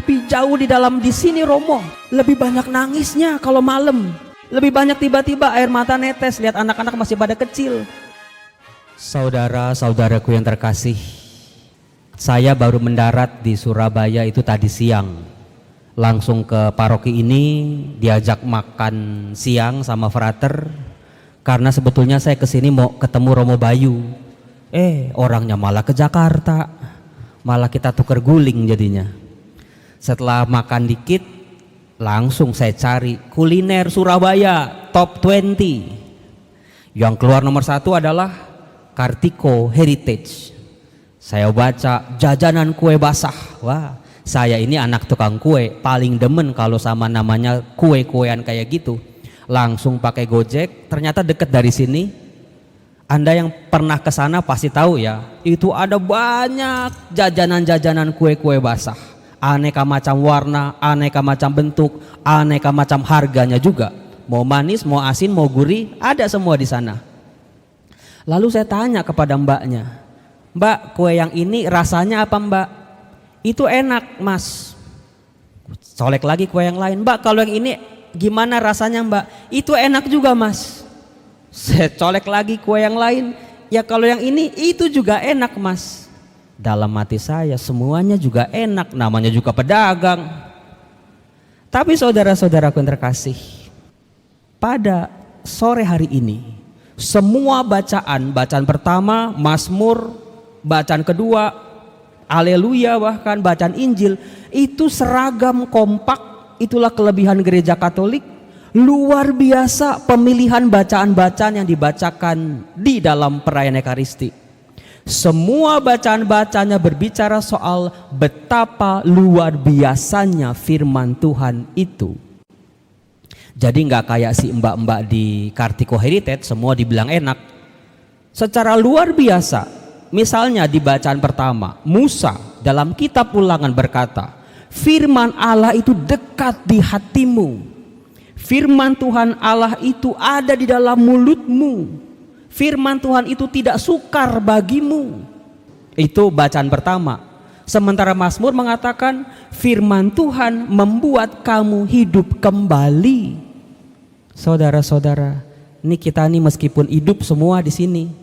Tapi jauh di sini Romo, lebih banyak nangisnya kalau malam. Lebih banyak tiba-tiba air mata netes lihat anak-anak masih pada kecil. Saudara-saudaraku yang terkasih, saya baru mendarat di Surabaya itu tadi siang. Langsung ke paroki ini diajak makan siang sama frater. Karena sebetulnya saya kesini mau ketemu Romo Bayu. Orangnya malah ke Jakarta. Malah kita tuker guling jadinya. Setelah makan dikit, langsung saya cari kuliner Surabaya top 20. Yang keluar nomor 1 adalah Kartiko Heritage. Saya baca jajanan kue basah. Wah, saya ini anak tukang kue, paling demen kalau sama namanya kue-kuean kayak gitu. Langsung pakai Gojek, ternyata deket dari sini. Anda yang pernah ke sana pasti tahu ya, itu ada banyak jajanan-jajanan kue-kue basah. Aneka macam warna, aneka macam bentuk, aneka macam harganya juga. Mau manis, mau asin, mau gurih, ada semua di sana. Lalu saya tanya kepada mbaknya, "Mbak, kue yang ini rasanya apa mbak?" "Itu enak mas." Colek lagi kue yang lain, "Mbak, kalau yang ini gimana rasanya mbak?" "Itu enak juga mas." Saya colek lagi kue yang lain, "Ya kalau yang ini itu juga enak mas." Dalam hati saya semuanya juga enak, namanya juga pedagang. Tapi saudara-saudaraku yang terkasih, pada sore hari ini semua bacaan pertama Mazmur, bacaan kedua Haleluya, bahkan bacaan Injil itu seragam, kompak. Itulah kelebihan gereja Katolik. Luar biasa pemilihan bacaan-bacaan yang dibacakan di dalam perayaan Ekaristi. Semua bacaan-bacanya berbicara soal betapa luar biasanya firman Tuhan itu. Jadi nggak kayak si mbak-mbak di Kartiko Heritage semua dibilang enak. Secara luar biasa, misalnya di bacaan pertama, Musa dalam kitab Ulangan berkata, firman Allah itu dekat di hatimu. Firman Tuhan Allah itu ada di dalam mulutmu. Firman Tuhan itu tidak sukar bagimu. Itu bacaan pertama. Sementara Mazmur mengatakan firman Tuhan membuat kamu hidup kembali. Saudara-saudara, ini kita nih meskipun hidup semua di sini,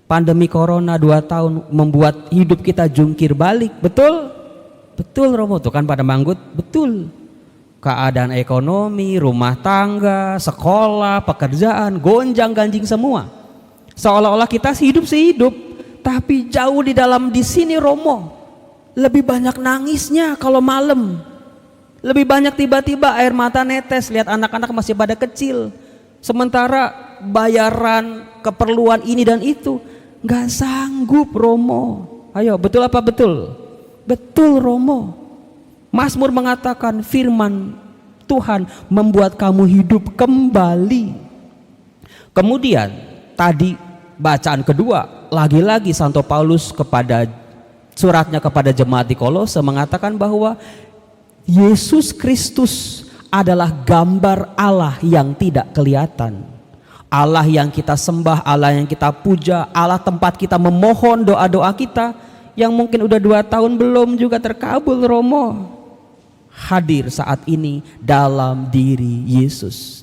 pandemi corona 2 tahun membuat hidup kita jungkir balik. Betul? Betul Romo, tuh kan pada manggut. Betul. Keadaan ekonomi, rumah tangga, sekolah, pekerjaan gonjang-ganjing semua. Seolah-olah kita hidup, tapi jauh di sini Romo, lebih banyak nangisnya kalau malam. Lebih banyak tiba-tiba air mata netes lihat anak-anak masih pada kecil. Sementara bayaran keperluan ini dan itu nggak sanggup Romo. Ayo, betul apa betul? Betul Romo. Mazmur mengatakan firman Tuhan membuat kamu hidup kembali. Kemudian tadi bacaan kedua, lagi-lagi Santo Paulus kepada suratnya kepada jemaat di Kolose mengatakan bahwa Yesus Kristus adalah gambar Allah yang tidak kelihatan. Allah yang kita sembah, Allah yang kita puja, Allah tempat kita memohon doa-doa kita yang mungkin udah 2 tahun belum juga terkabul Romo. Hadir saat ini dalam diri Yesus.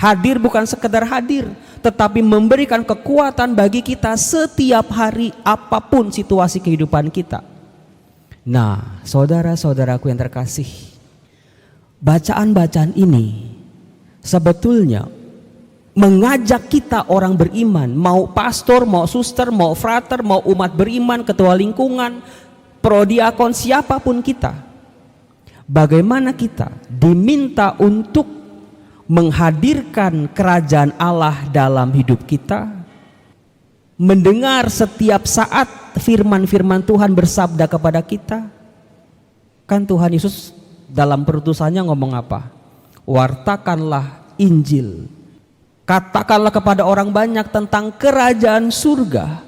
Hadir bukan sekedar hadir, tetapi memberikan kekuatan bagi kita setiap hari apapun situasi kehidupan kita. Nah, saudara-saudaraku yang terkasih, bacaan-bacaan ini sebetulnya mengajak kita orang beriman, mau pastor, mau suster, mau frater, mau umat beriman, ketua lingkungan, prodiakon, siapapun kita, bagaimana kita diminta untuk menghadirkan kerajaan Allah dalam hidup kita, mendengar setiap saat firman-firman Tuhan bersabda kepada kita. Kan Tuhan Yesus dalam perutusannya ngomong apa? Wartakanlah Injil, katakanlah kepada orang banyak tentang kerajaan surga.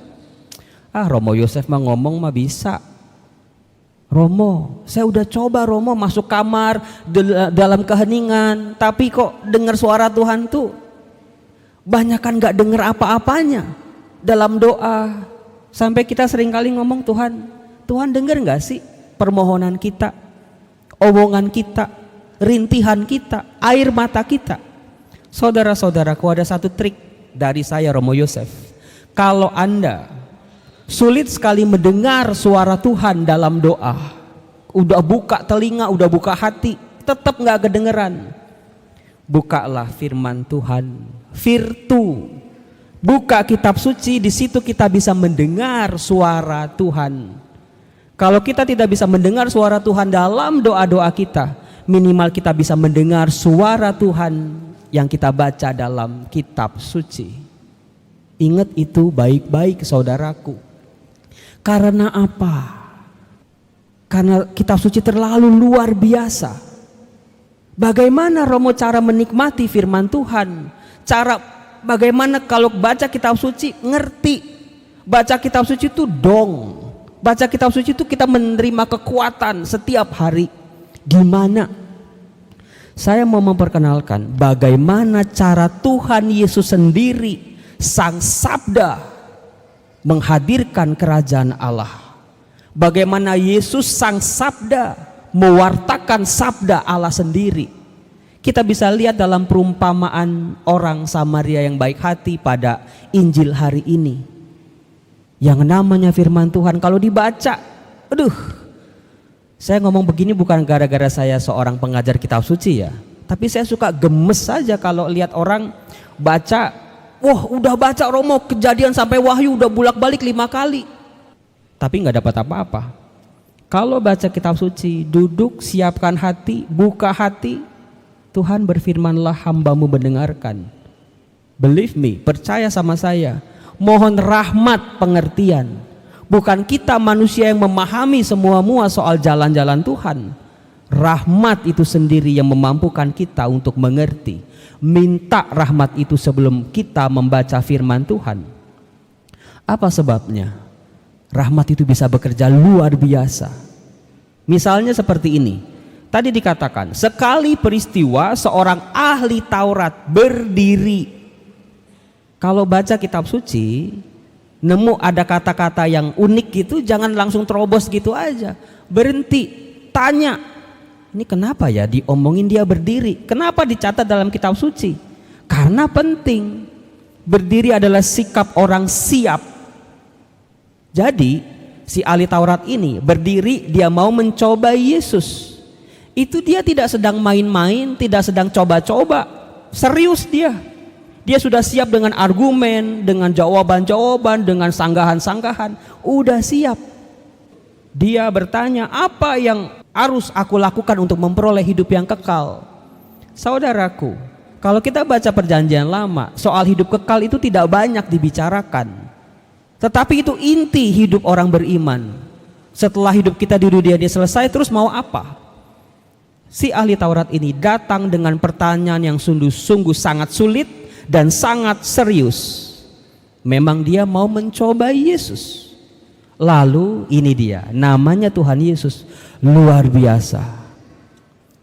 Romo Yosef mah ngomong mah bisa. Romo, saya udah coba Romo masuk kamar dalam keheningan, tapi kok dengar suara Tuhan tuh banyakan gak dengar apa-apanya dalam doa. Sampai kita seringkali ngomong, Tuhan dengar gak sih permohonan kita? omongan kita, rintihan kita, air mata kita. Saudara-saudaraku, ada satu trik dari saya, Romo Yosef. Kalau Anda sulit sekali mendengar suara Tuhan dalam doa, udah buka telinga, udah buka hati, tetap gak kedengeran, bukalah firman Tuhan, Virtu. Buka kitab suci, di situ kita bisa mendengar suara Tuhan. Kalau kita tidak bisa mendengar suara Tuhan dalam doa-doa kita, minimal kita bisa mendengar suara Tuhan yang kita baca dalam kitab suci. Ingat itu baik-baik, saudaraku. Karena apa? Karena kitab suci terlalu luar biasa. Bagaimana Romo cara menikmati firman Tuhan? Bagaimana kalau baca kitab suci ngerti? Baca kitab suci itu dong. Baca kitab suci itu kita menerima kekuatan setiap hari. Gimana? Saya mau memperkenalkan bagaimana cara Tuhan Yesus sendiri, Sang Sabda, menghadirkan kerajaan Allah. Bagaimana Yesus Sang Sabda mewartakan sabda Allah sendiri. Kita bisa lihat dalam perumpamaan orang Samaria yang baik hati pada Injil hari ini. Yang namanya firman Tuhan kalau dibaca, saya ngomong begini bukan gara-gara saya seorang pengajar kitab suci ya, tapi saya suka gemes saja kalau lihat orang baca, wah udah baca Romo Kejadian sampai Wahyu udah bolak-balik 5 kali, tapi nggak dapat apa-apa. Kalau baca kitab suci, duduk, siapkan hati, buka hati, Tuhan berfirmanlah, hambamu mendengarkan. Believe me, percaya sama saya, mohon rahmat pengertian. Bukan kita manusia yang memahami semua soal jalan-jalan Tuhan. Rahmat itu sendiri yang memampukan kita untuk mengerti. Minta rahmat itu sebelum kita membaca firman Tuhan. Apa sebabnya? Rahmat itu bisa bekerja luar biasa. Misalnya seperti ini. Tadi dikatakan, sekali peristiwa seorang ahli Taurat berdiri. Kalau baca kitab suci, nemu ada kata-kata yang unik gitu, jangan langsung terobos gitu aja. Berhenti, tanya, ini kenapa ya diomongin dia berdiri? Kenapa dicatat dalam kitab suci? Karena penting. Berdiri adalah sikap orang siap. Jadi, si ahli Taurat ini berdiri, dia mau mencoba Yesus. Itu dia tidak sedang main-main, tidak sedang coba-coba, serius dia. Dia sudah siap dengan argumen, dengan jawaban-jawaban, dengan sanggahan-sanggahan, udah siap. Dia bertanya, apa yang harus aku lakukan untuk memperoleh hidup yang kekal? Saudaraku, kalau kita baca perjanjian lama, soal hidup kekal itu tidak banyak dibicarakan. Tetapi itu inti hidup orang beriman. Setelah hidup kita di dunia ini selesai, terus mau apa? Si ahli Taurat ini datang dengan pertanyaan yang sungguh sangat sulit dan sangat serius. Memang dia mau mencoba Yesus. Lalu ini dia, namanya Tuhan Yesus, luar biasa.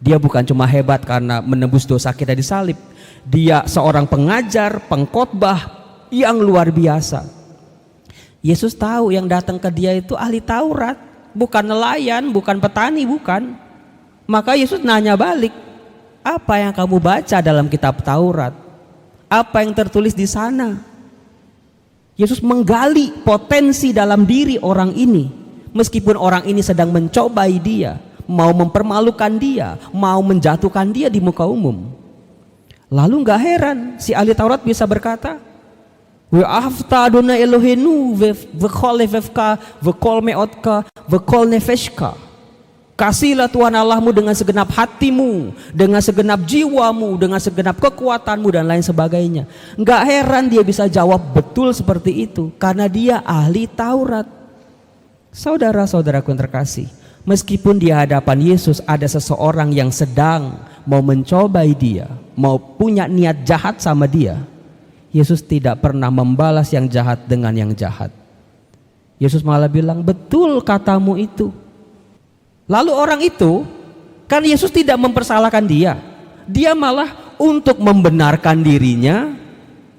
Dia bukan cuma hebat karena menebus dosa kita di salib. Dia seorang pengajar, pengkhotbah yang luar biasa. Yesus tahu yang datang ke dia itu ahli Taurat, bukan nelayan, bukan petani, bukan. Maka Yesus nanya balik, apa yang kamu baca dalam kitab Taurat? Apa yang tertulis di sana? Yesus menggali potensi dalam diri orang ini. Meskipun orang ini sedang mencobai dia, mau mempermalukan dia, mau menjatuhkan dia di muka umum. Lalu gak heran si ahli Taurat bisa berkata, Ve'afta Adonai Elohenu ve'kol levevka ve'kol meotka ve'kol nefeshka. Kasihlah Tuhan Allahmu dengan segenap hatimu, dengan segenap jiwamu, dengan segenap kekuatanmu dan lain sebagainya. Enggak heran dia bisa jawab betul seperti itu, karena dia ahli Taurat. Saudara-saudaraku yang terkasih, meskipun di hadapan Yesus ada seseorang yang sedang mau mencobai dia, mau punya niat jahat sama dia, Yesus tidak pernah membalas yang jahat dengan yang jahat. Yesus malah bilang, betul katamu itu. Lalu orang itu, kan Yesus tidak mempersalahkan dia. Dia malah untuk membenarkan dirinya,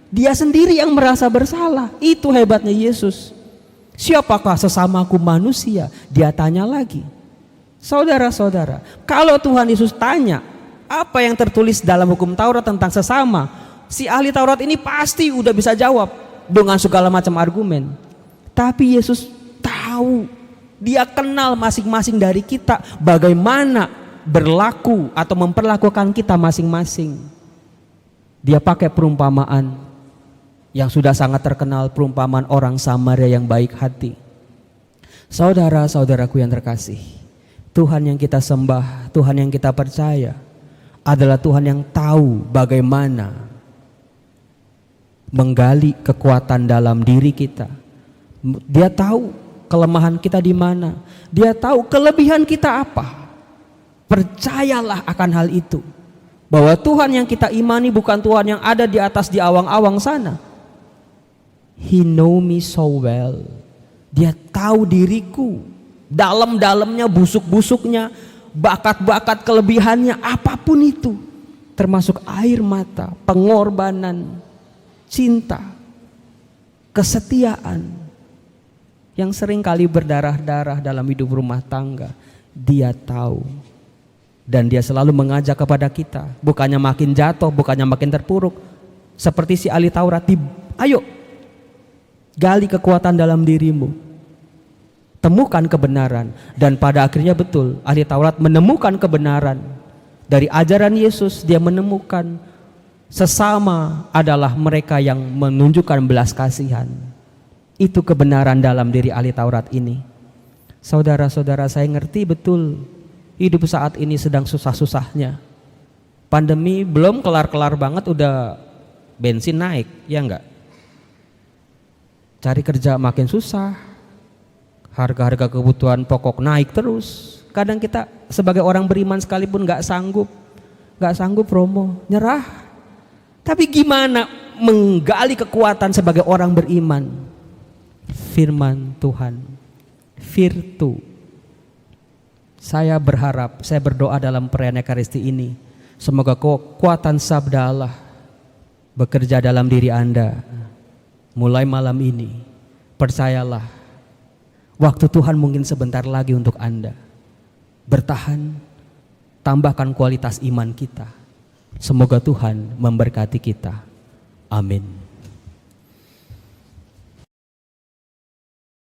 dia sendiri yang merasa bersalah. Itu hebatnya Yesus. Siapakah sesamaku manusia? Dia tanya lagi. Saudara-saudara, kalau Tuhan Yesus tanya apa yang tertulis dalam hukum Taurat tentang sesama, si ahli Taurat ini pasti udah bisa jawab dengan segala macam argumen. Tapi Yesus tahu, dia kenal masing-masing dari kita, bagaimana berlaku atau memperlakukan kita masing-masing. Dia pakai perumpamaan yang sudah sangat terkenal, perumpamaan orang Samaria yang baik hati. Saudara-saudaraku yang terkasih, Tuhan yang kita sembah, Tuhan yang kita percaya adalah Tuhan yang tahu bagaimana menggali kekuatan dalam diri kita. Dia tahu kelemahan kita di mana, dia tahu kelebihan kita apa. Percayalah akan hal itu, bahwa Tuhan yang kita imani bukan Tuhan yang ada di atas di awang-awang sana. He know me so well. Dia tahu diriku, dalam-dalamnya, busuk-busuknya, bakat-bakat kelebihannya, apapun itu, termasuk air mata, pengorbanan, cinta, kesetiaan yang sering kali berdarah-darah dalam hidup rumah tangga. Dia tahu, dan dia selalu mengajak kepada kita, bukannya makin jatuh, bukannya makin terpuruk seperti si ahli Taurat. Ayo gali kekuatan dalam dirimu, temukan kebenaran. Dan pada akhirnya betul, ahli Taurat menemukan kebenaran dari ajaran Yesus. Dia menemukan sesama adalah mereka yang menunjukkan belas kasihan. Itu kebenaran dalam diri ahli Taurat ini. Saudara-saudara, saya ngerti betul hidup saat ini sedang susah-susahnya. Pandemi belum kelar-kelar banget udah bensin naik, ya enggak? Cari kerja makin susah, harga-harga kebutuhan pokok naik terus. Kadang kita sebagai orang beriman sekalipun gak sanggup promo, nyerah. Tapi gimana menggali kekuatan sebagai orang beriman? Firman Tuhan, virtu. Saya berharap, saya berdoa dalam perayaan Ekaristi ini, semoga kekuatan sabda Allah bekerja dalam diri Anda. Mulai malam ini, percayalah, waktu Tuhan mungkin sebentar lagi untuk Anda. Bertahan, tambahkan kualitas iman kita. Semoga Tuhan memberkati kita. Amin.